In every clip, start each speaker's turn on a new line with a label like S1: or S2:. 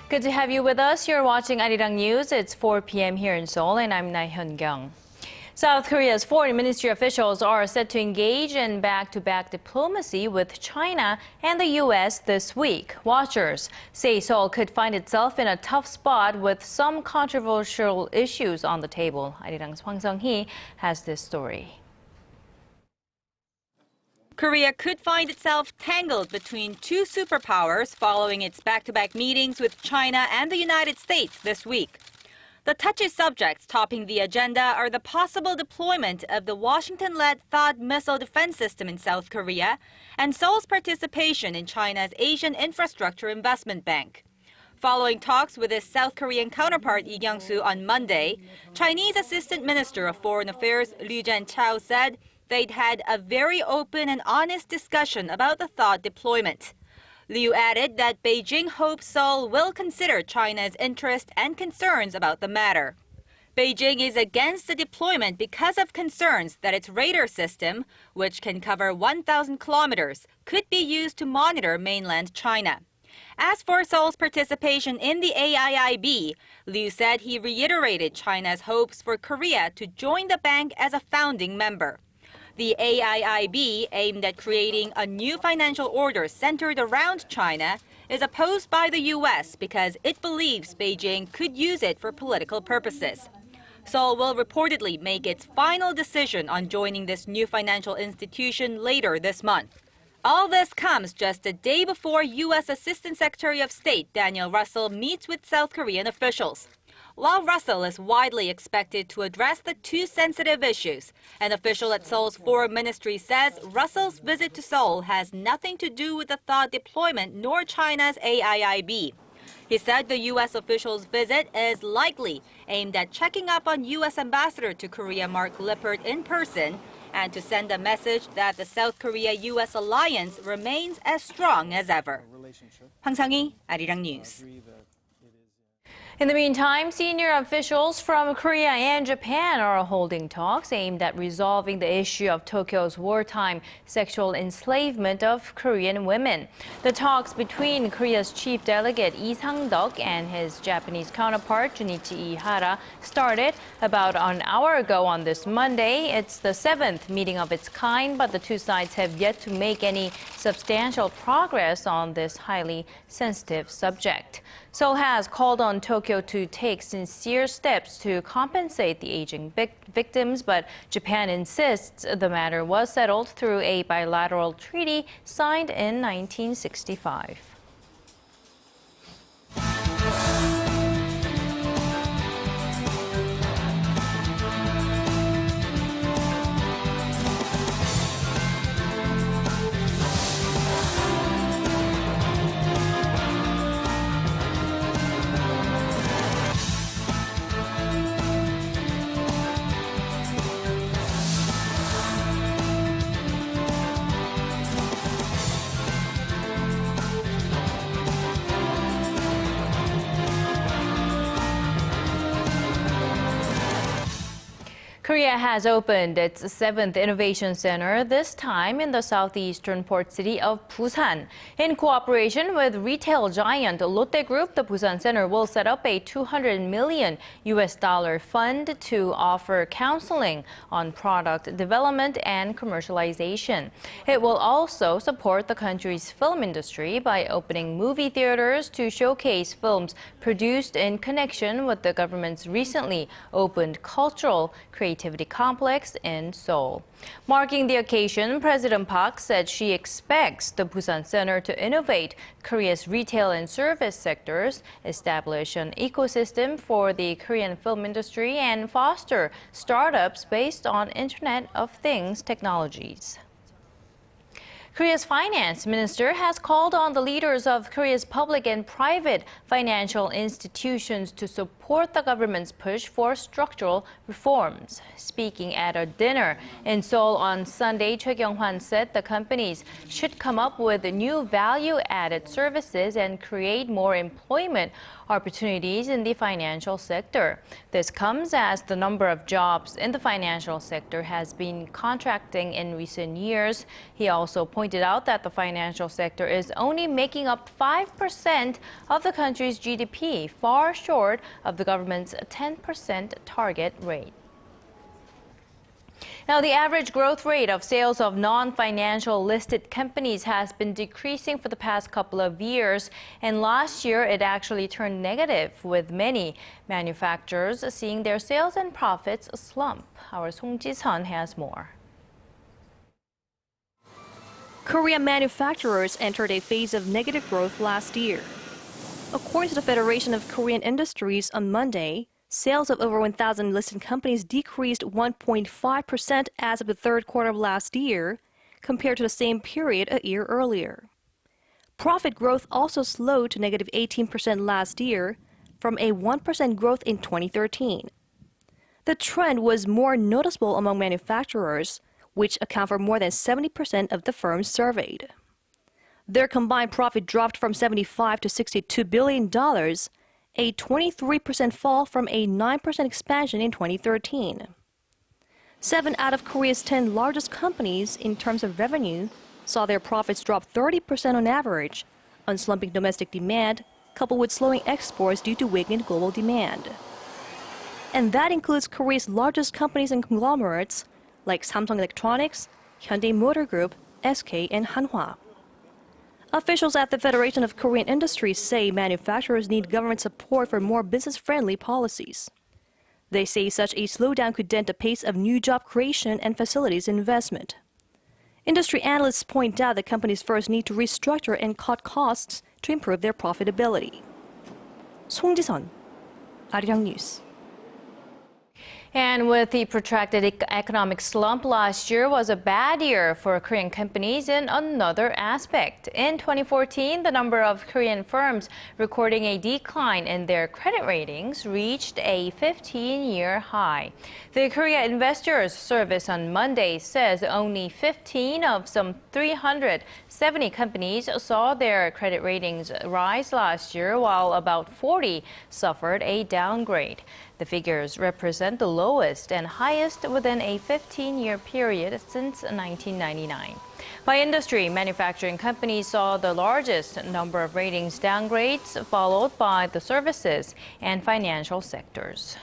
S1: Good to have you with us. You're watching ARIRANG News. It's 4 p.m. here in Seoul, and I'm Laah Hyun-kyung. South Korea's foreign ministry officials are set to engage in back-to-back diplomacy with China and the U.S. this week. Watchers say Seoul could find itself in a tough spot with some controversial issues on the table. ARIRANG's Hwang Sung-hee has this story.
S2: Korea could find itself tangled between two superpowers following its back-to-back meetings with China and the United States this week. The touchy subjects topping the agenda are the possible deployment of the Washington-led THAAD missile defense system in South Korea and Seoul's participation in China's Asian Infrastructure Investment Bank. Following talks with his South Korean counterpart Lee Kyung-soo on Monday, Chinese Assistant Minister of Foreign Affairs Liu Zhenchao said they'd had a very open and honest discussion about the THAAD deployment. Liu added that Beijing hopes Seoul will consider China's interest and concerns about the matter. Beijing is against the deployment because of concerns that its radar system, which can cover 1,000 kilometers, could be used to monitor mainland China. As for Seoul's participation in the AIIB, Liu said he reiterated China's hopes for Korea to join the bank as a founding member. The AIIB, aimed at creating a new financial order centered around China, is opposed by the U.S. because it believes Beijing could use it for political purposes. Seoul will reportedly make its final decision on joining this new financial institution later this month. All this comes just a day before U.S. Assistant Secretary of State Daniel Russell meets with South Korean officials. While Russell is widely expected to address the two sensitive issues, an official at Seoul's foreign ministry says Russell's visit to Seoul has nothing to do with the THAAD deployment nor China's AIIB. He said the U.S. official's visit is likely aimed at checking up on U.S. Ambassador to Korea Mark Lippert in person and to send a message that the South Korea-U.S. alliance remains as strong as ever. Hwang Sung-hee, ARIRANG News.
S1: In the meantime, senior officials from Korea and Japan are holding talks aimed at resolving the issue of Tokyo's wartime sexual enslavement of Korean women. The talks between Korea's chief delegate Lee Sang-deok and his Japanese counterpart Junichi Ihara started about an hour ago on this Monday. It's the seventh meeting of its kind, but the two sides have yet to make any substantial progress on this highly sensitive subject. Seoul has called on Tokyo to take sincere steps to compensate the aging victims, but Japan insists the matter was settled through a bilateral treaty signed in 1965. Korea has opened its seventh innovation center, this time in the southeastern port city of Busan. In cooperation with retail giant Lotte Group, the Busan Center will set up a $200 million fund to offer counseling on product development and commercialization. It will also support the country's film industry by opening movie theaters to showcase films produced in connection with the government's recently opened cultural creativity complex in Seoul. Marking the occasion, President Park said she expects the Busan Center to innovate Korea's retail and service sectors, establish an ecosystem for the Korean film industry, and foster startups based on Internet of Things technologies. Korea's finance minister has called on the leaders of Korea's public and private financial institutions to support the government's push for structural reforms. Speaking at a dinner in Seoul on Sunday, Choi Kyung-hwan said the companies should come up with new value-added services and create more employment opportunities in the financial sector. This comes as the number of jobs in the financial sector has been contracting in recent years. He also pointed pointed out that the financial sector is only making up 5% of the country's GDP, far short of the government's 10% target rate. Now, the average growth rate of sales of non-financial listed companies has been decreasing for the past couple of years, and last year it actually turned negative, with many manufacturers seeing their sales and profits slump. Our Song Ji-sun has more.
S3: Korean manufacturers entered a phase of negative growth last year. According to the Federation of Korean Industries on Monday, sales of over 1,000 listed companies decreased 1.5% as of the third quarter of last year, compared to the same period a year earlier. Profit growth also slowed to negative 18% last year, from a 1% growth in 2013. The trend was more noticeable among manufacturers, which account for more than 70% of the firms surveyed. Their combined profit dropped from $75 to $62 billion, a 23% fall from a 9% expansion in 2013. 7 out of Korea's 10 largest companies in terms of revenue saw their profits drop 30% on average on slumping domestic demand, coupled with slowing exports due to weakened global demand. And that includes Korea's largest companies and conglomerates like Samsung Electronics, Hyundai Motor Group, SK, and Hanwha. Officials at the Federation of Korean Industries say manufacturers need government support for more business-friendly policies. They say such a slowdown could dent the pace of new job creation and facilities investment. Industry analysts point out that companies first need to restructure and cut costs to improve their profitability. Song Ji-sun, ARIRANG News.
S1: And with the protracted economic slump, last year was a bad year for Korean companies in another aspect. In 2014, the number of Korean firms recording a decline in their credit ratings reached a 15-year high. The Korea Investors Service on Monday says only 15 of some 370 companies saw their credit ratings rise last year, while about 40 suffered a downgrade. The figures represent the lowest and highest within a 15-year period since 1999. By industry, manufacturing companies saw the largest number of ratings downgrades, followed by the services and financial sectors.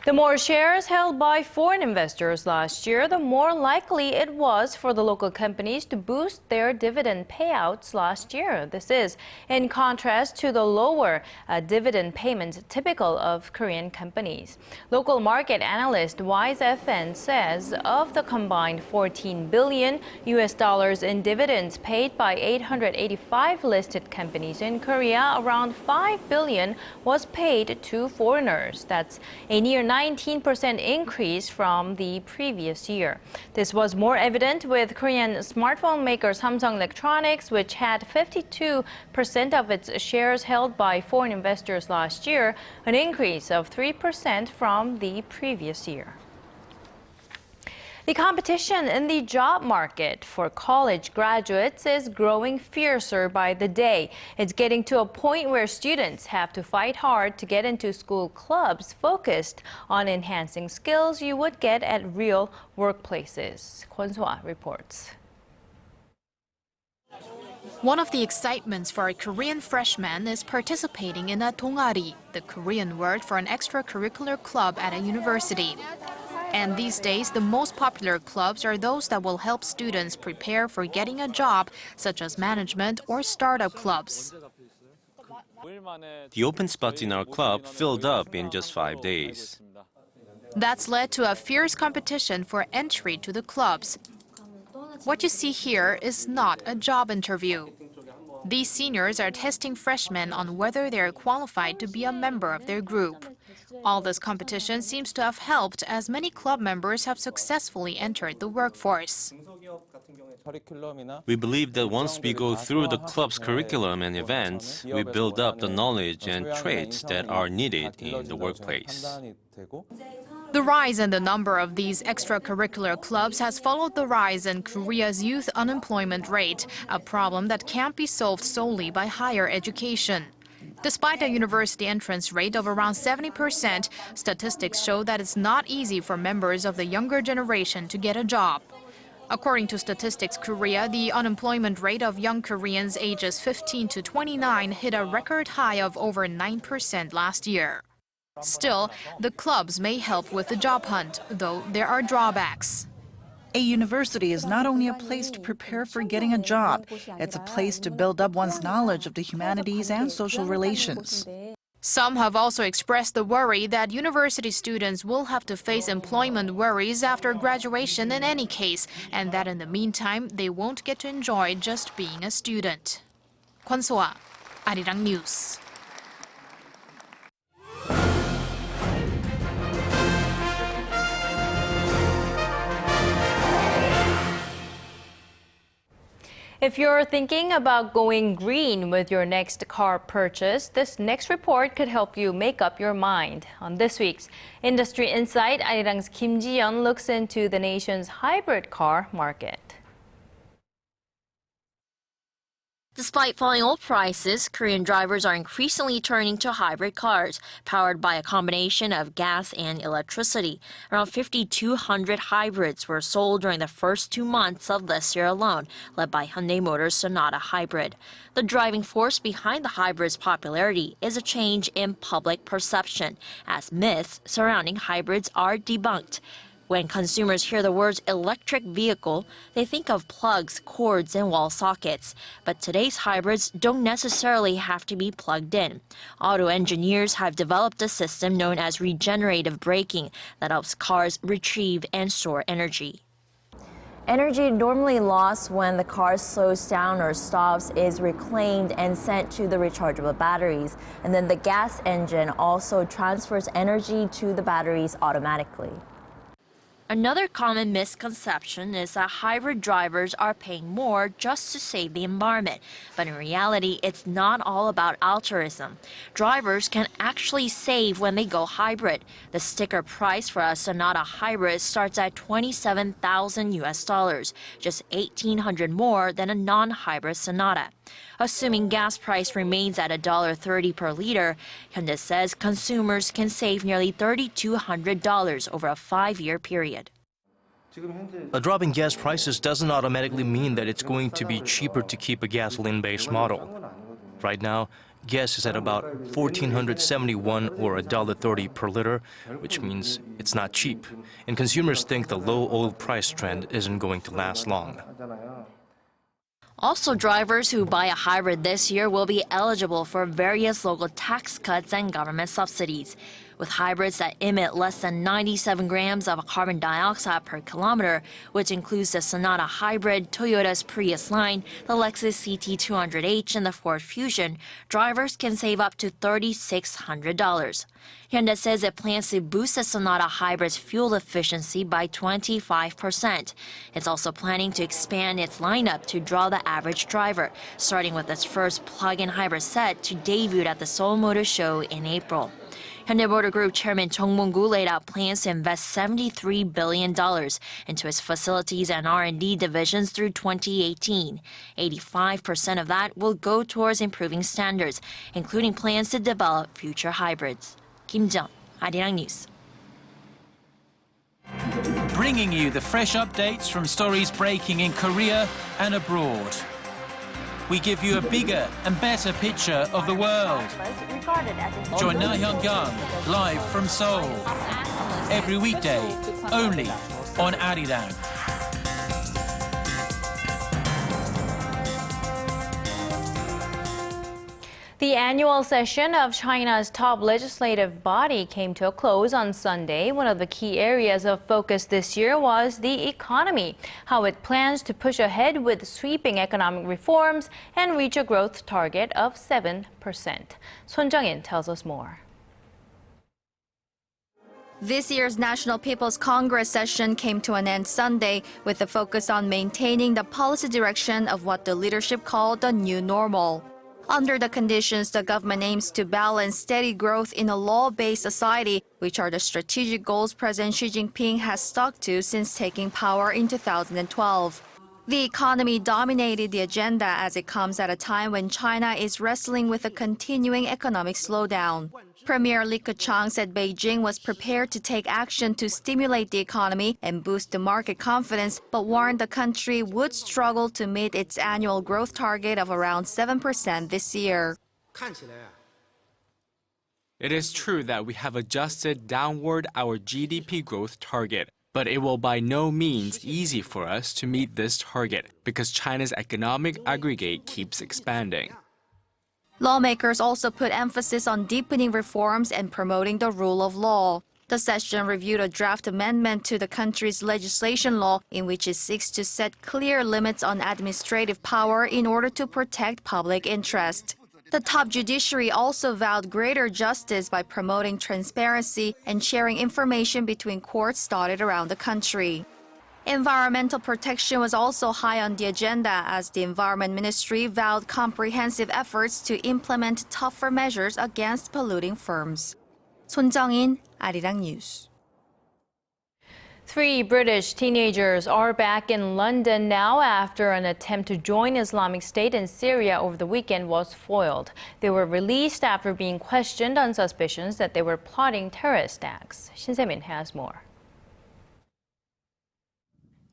S1: The more shares held by foreign investors last year, the more likely it was for the local companies to boost their dividend payouts last year. This is in contrast to the lower dividend payments typical of Korean companies. Local market analyst WiseFN says of the combined $14 billion in dividends paid by 885 listed companies in Korea, around $5 billion was paid to foreigners. That's a near 19% increase from the previous year. This was more evident with Korean smartphone maker Samsung Electronics, which had 52% of its shares held by foreign investors last year, an increase of 3% from the previous year. The competition in the job market for college graduates is growing fiercer by the day. It's getting to a point where students have to fight hard to get into school clubs focused on enhancing skills you would get at real workplaces. Kwon So-ah reports.
S4: One of the excitements for a Korean freshman is participating in a 동아리, the Korean word for an extracurricular club at a university. And these days, the most popular clubs are those that will help students prepare for getting a job, such as management or startup clubs.
S5: The open spots in our club filled up in just 5 days.
S4: That's led to a fierce competition for entry to the clubs. What you see here is not a job interview. These seniors are testing freshmen on whether they are qualified to be a member of their group. All this competition seems to have helped, as many club members have successfully entered the workforce.
S5: We believe that once we go through the club's curriculum and events, we build up the knowledge and traits that are needed in the workplace.
S4: The rise in the number of these extracurricular clubs has followed the rise in Korea's youth unemployment rate, a problem that can't be solved solely by higher education. Despite a university entrance rate of around 70%, statistics show that it's not easy for members of the younger generation to get a job. According to Statistics Korea, the unemployment rate of young Koreans ages 15 to 29 hit a record high of over 9% last year. Still, the clubs may help with the job hunt, though there are drawbacks.
S6: A university is not only a place to prepare for getting a job, it's a place to build up one's knowledge of the humanities and social relations.
S4: Some have also expressed the worry that university students will have to face employment worries after graduation in any case, and that in the meantime, they won't get to enjoy just being a student. Kwon So-ah, ARIRANG News.
S1: If you're thinking about going green with your next car purchase, this next report could help you make up your mind. On this week's Industry Insight, Arirang's Kim Ji-yeon looks into the nation's hybrid car market.
S7: Despite falling oil prices, Korean drivers are increasingly turning to hybrid cars, powered by a combination of gas and electricity. Around 5,200 hybrids were sold during the first 2 months of this year alone, led by Hyundai Motor's Sonata Hybrid. The driving force behind the hybrid's popularity is a change in public perception, as myths surrounding hybrids are debunked. When consumers hear the words electric vehicle, they think of plugs, cords, and wall sockets. But today's hybrids don't necessarily have to be plugged in. Auto engineers have developed a system known as regenerative braking that helps cars retrieve and store energy.
S8: Energy normally lost when the car slows down or stops is reclaimed and sent to the rechargeable batteries. And then the gas engine also transfers energy to the batteries automatically.
S7: Another common misconception is that hybrid drivers are paying more just to save the environment. But in reality, it's not all about altruism. Drivers can actually save when they go hybrid. The sticker price for a Sonata Hybrid starts at $27,000, just $1,800 more than a non-hybrid Sonata. Assuming gas price remains at $1.30 per liter, Hyundai says consumers can save nearly $3,200 over a 5-year period.
S9: A drop in gas prices doesn't automatically mean that it's going to be cheaper to keep a gasoline-based model. Right now, gas is at about $1,471 or $1.30 per liter, which means it's not cheap. And consumers think the low oil price trend isn't going to last long.
S7: Also, drivers who buy a hybrid this year will be eligible for various local tax cuts and government subsidies. With hybrids that emit less than 97 grams of carbon dioxide per kilometer, which includes the Sonata Hybrid, Toyota's Prius line, the Lexus CT200H, and the Ford Fusion, drivers can save up to $3,600. Hyundai says it plans to boost the Sonata Hybrid's fuel efficiency by 25%. It's also planning to expand its lineup to draw the average driver, starting with its first plug-in hybrid set to debut at the Seoul Motor Show in April. Hyundai Motor Group Chairman Chung Mong-gu laid out plans to invest $73 billion into its facilities and R&D divisions through 2018. 85% of that will go towards improving standards, including plans to develop future hybrids. Kim Ji-yeon, ARIRANG News.
S10: Bringing you the fresh updates from stories breaking in Korea and abroad. We give you a bigger and better picture of the world. Join Laah Hyun-kyung live from Seoul. Every weekday, only on ARIRANG.
S1: The annual session of China's top legislative body came to a close on Sunday. One of the key areas of focus this year was the economy, how it plans to push ahead with sweeping economic reforms and reach a growth target of 7%. Son Jung-in tells us more.
S11: This year's National People's Congress session came to an end Sunday with a focus on maintaining the policy direction of what the leadership called the new normal. Under the conditions, the government aims to balance steady growth in a law-based society, which are the strategic goals President Xi Jinping has stuck to since taking power in 2012. The economy dominated the agenda as it comes at a time when China is wrestling with a continuing economic slowdown. Premier Li Keqiang said Beijing was prepared to take action to stimulate the economy and boost the market confidence, but warned the country would struggle to meet its annual growth target of around 7% this year.
S12: It is true that we have adjusted downward our GDP growth target, but it will by no means easy for us to meet this target because China's economic aggregate keeps expanding.
S11: Lawmakers also put emphasis on deepening reforms and promoting the rule of law. The session reviewed a draft amendment to the country's legislation law in which it seeks to set clear limits on administrative power in order to protect public interest. The top judiciary also vowed greater justice by promoting transparency and sharing information between courts dotted around the country. Environmental protection was also high on the agenda as the Environment Ministry vowed comprehensive efforts to implement tougher measures against polluting firms. Son Jung-in, ARIRANG News.
S1: 3 British teenagers are back in London now after an attempt to join Islamic State in Syria over the weekend was foiled. They were released after being questioned on suspicions that they were plotting terrorist acts. Shin Se-min has more.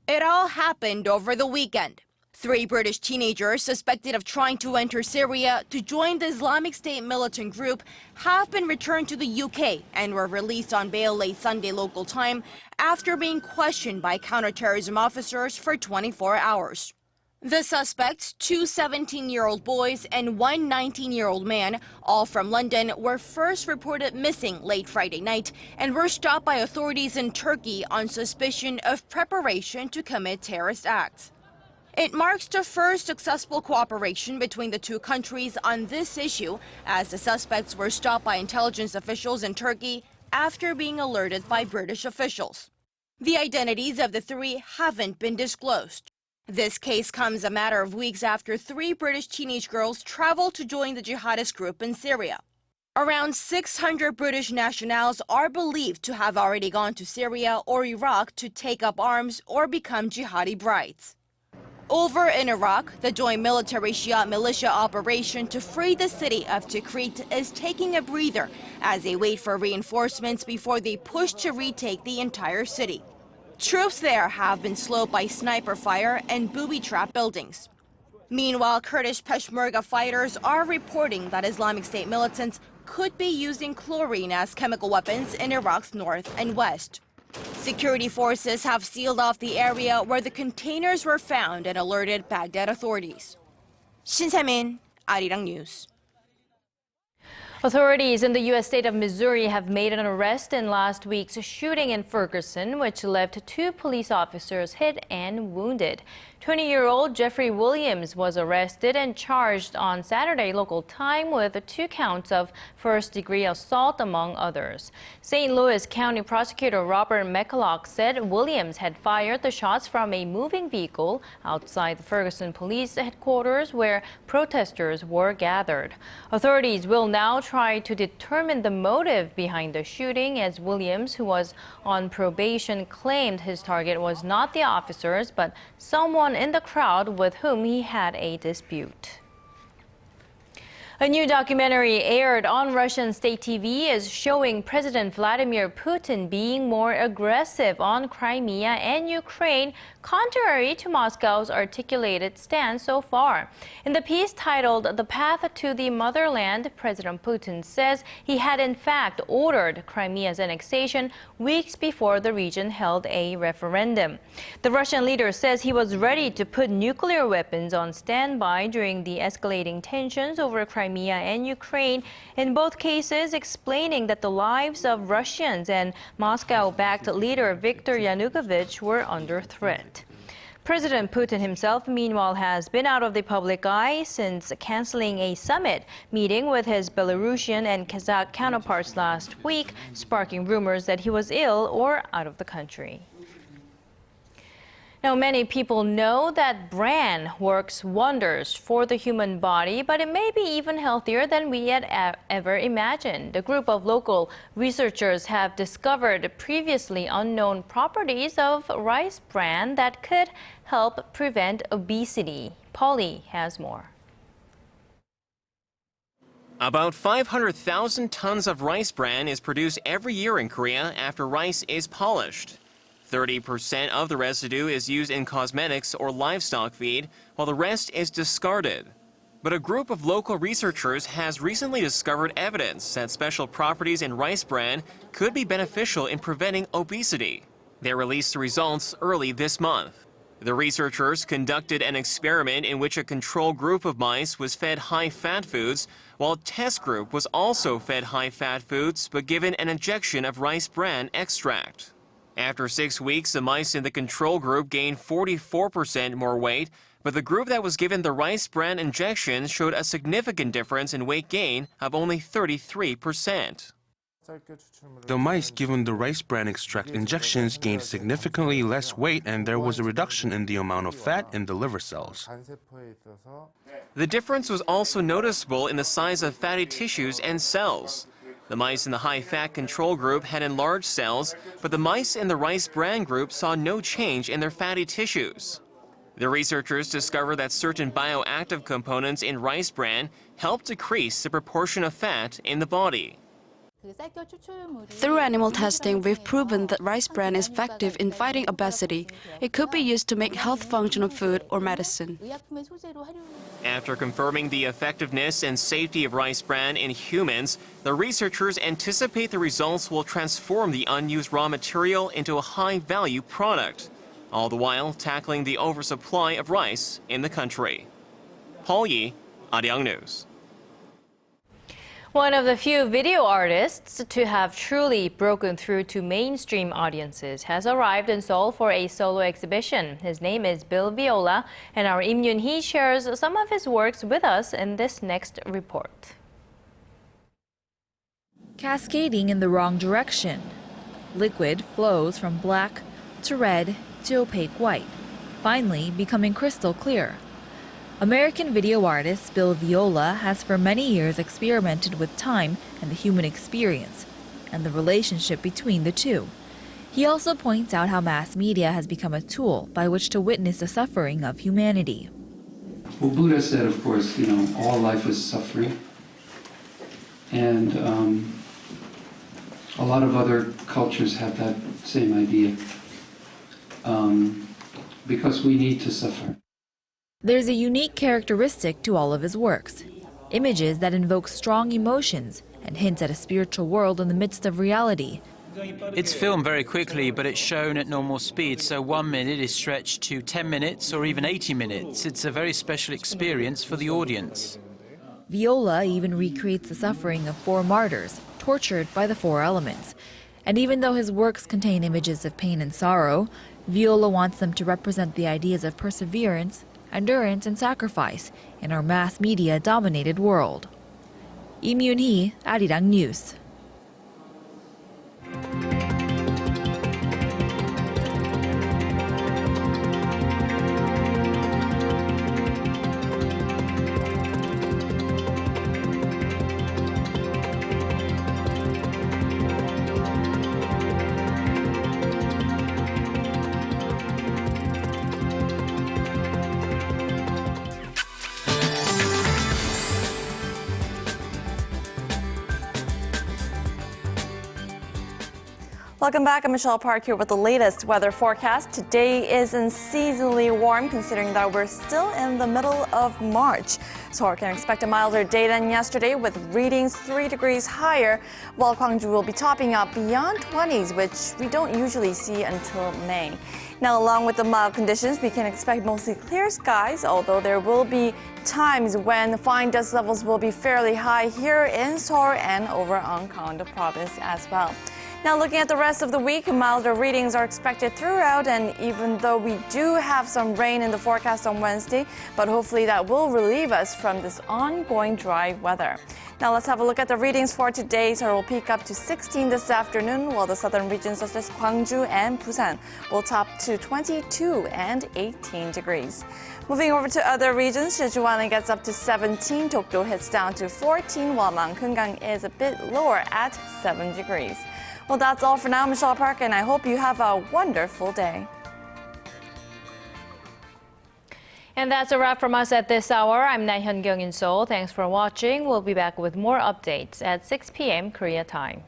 S13: It all happened over the weekend. 3 British teenagers suspected of trying to enter Syria to join the Islamic State militant group have been returned to the UK and were released on bail late Sunday local time after being questioned by counterterrorism officers for 24 hours. The suspects, 2 17-year-old boys and 1 19-year-old man, all from London, were first reported missing late Friday night and were stopped by authorities in Turkey on suspicion of preparation to commit terrorist acts. It marks the first successful cooperation between the two countries on this issue, as the suspects were stopped by intelligence officials in Turkey after being alerted by British officials. The identities of the 3 haven't been disclosed. This case comes a matter of weeks after 3 British teenage girls traveled to join the jihadist group in Syria. Around 600 British nationals are believed to have already gone to Syria or Iraq to take up arms or become jihadi brides. Over in Iraq, the joint military Shia militia operation to free the city of Tikrit is taking a breather as they wait for reinforcements before they push to retake the entire city. Troops there have been slowed by sniper fire and booby trap buildings. Meanwhile, Kurdish Peshmerga fighters are reporting that Islamic State militants could be using chlorine as chemical weapons in Iraq's north and west. Security forces have sealed off the area where the containers were found and alerted Baghdad authorities. Shin Se-min, ARIRANG News.
S1: Authorities in the U.S. state of Missouri have made an arrest in last week's shooting in Ferguson, which left 2 police officers hit and wounded. 20-year-old Jeffrey Williams was arrested and charged on Saturday local time with 2 counts of first-degree assault, among others. St. Louis County Prosecutor Robert McCulloch said Williams had fired the shots from a moving vehicle outside the Ferguson police headquarters where protesters were gathered. Authorities will now try to determine the motive behind the shooting, as Williams, who was on probation, claimed his target was not the officers but someone in the crowd with whom he had a dispute. A new documentary aired on Russian state TV is showing President Vladimir Putin being more aggressive on Crimea and Ukraine, contrary to Moscow's articulated stance so far. In the piece titled "The Path to the Motherland," President Putin says he had in fact ordered Crimea's annexation weeks before the region held a referendum. The Russian leader says he was ready to put nuclear weapons on standby during the escalating tensions over Crimea and Ukraine, in both cases explaining that the lives of Russians and Moscow-backed leader Viktor Yanukovych were under threat. President Putin himself, meanwhile, has been out of the public eye since canceling a summit meeting with his Belarusian and Kazakh counterparts last week, sparking rumors that he was ill or out of the country. Now, many people know that Bran works wonders for the human body, but it may be even healthier than we had ever imagined. A group of local researchers have discovered previously unknown properties of rice bran that could help prevent obesity. Polly has more.
S14: About 500,000 tons of rice bran is produced every year in Korea after rice is polished. 30% of the residue is used in cosmetics or livestock feed, while the rest is discarded. But a group of local researchers has recently discovered evidence that special properties in rice bran could be beneficial in preventing obesity. They released the results early this month. The researchers conducted an experiment in which a control group of mice was fed high-fat foods, while a test group was also fed high-fat foods but given an injection of rice bran extract. After 6 weeks, the mice in the control group gained 44% more weight, but the group that was given the rice bran injection showed a significant difference in weight gain of only 33%.
S15: The mice given the rice bran extract injections gained significantly less weight, and there was a reduction in the amount of fat in the liver cells.
S14: The difference was also noticeable in the size of fatty tissues and cells. The mice in the high-fat control group had enlarged cells, but the mice in the rice bran group saw no change in their fatty tissues. The researchers discovered that certain bioactive components in rice bran help decrease the proportion of fat in the body.
S16: Through animal testing, we've proven that rice bran is effective in fighting obesity. It could be used to make health functional food or medicine.
S14: After confirming the effectiveness and safety of rice bran in humans, the researchers anticipate the results will transform the unused raw material into a high-value product, all the while tackling the oversupply of rice in the country. Paul Yi, ARIRANG News.
S1: One of the few video artists to have truly broken through to mainstream audiences has arrived in Seoul for a solo exhibition. His name is Viola, and our Im Yoon-hee shares some of his works with us in this next report.
S17: Cascading in the wrong direction. Liquid flows from black to red to opaque white, finally becoming crystal clear. American video artist Viola has for many years experimented with time and the human experience, and the relationship between the two. He also points out how mass media has become a tool by which to witness the suffering of humanity.
S18: Well, Buddha said, of course, all life is suffering. And a lot of other cultures have that same idea. Because we need to suffer.
S17: There's a unique characteristic to all of his works. Images that invoke strong emotions and hints at a spiritual world in the midst of reality.
S10: It's filmed very quickly, but it's shown at normal speed, so 1 minute is stretched to 10 minutes or even 80 minutes. It's a very special experience for the audience.
S17: Viola even recreates the suffering of 4 martyrs, tortured by the 4 elements. And even though his works contain images of pain and sorrow, Viola wants them to represent the ideas of perseverance, endurance, and sacrifice in our mass media-dominated world. Im Yoon-hee, ARIRANG News.
S19: Welcome back. I'm Michelle Park here with the latest weather forecast. Today is unseasonably warm considering that we're still in the middle of March. So we can expect a milder day than yesterday with readings 3 degrees higher, while Gwangju will be topping up beyond 20s, which we don't usually see until May. Now, along with the mild conditions, we can expect mostly clear skies, although there will be times when fine dust levels will be fairly high here in Seoul and over on Gangwon province as well. Now looking at the rest of the week, milder readings are expected throughout, and even though we do have some rain in the forecast on Wednesday, but hopefully that will relieve us from this ongoing dry weather. Now let's have a look at the readings for today. So it will peak up to 16 this afternoon, while the southern regions such as Gwangju and Busan will top to 22 and 18 degrees. Moving over to other regions, Sichuan gets up to 17, Dokdo hits down to 14, while Mankungang is a bit lower at 7 degrees. Well, that's all for now. Michelle Park, and I hope you have a wonderful day.
S1: And that's a wrap from us at this hour. I'm Laah Hyun-kyung in Seoul. Thanks for watching. We'll be back with more updates at 6 p.m. Korea time.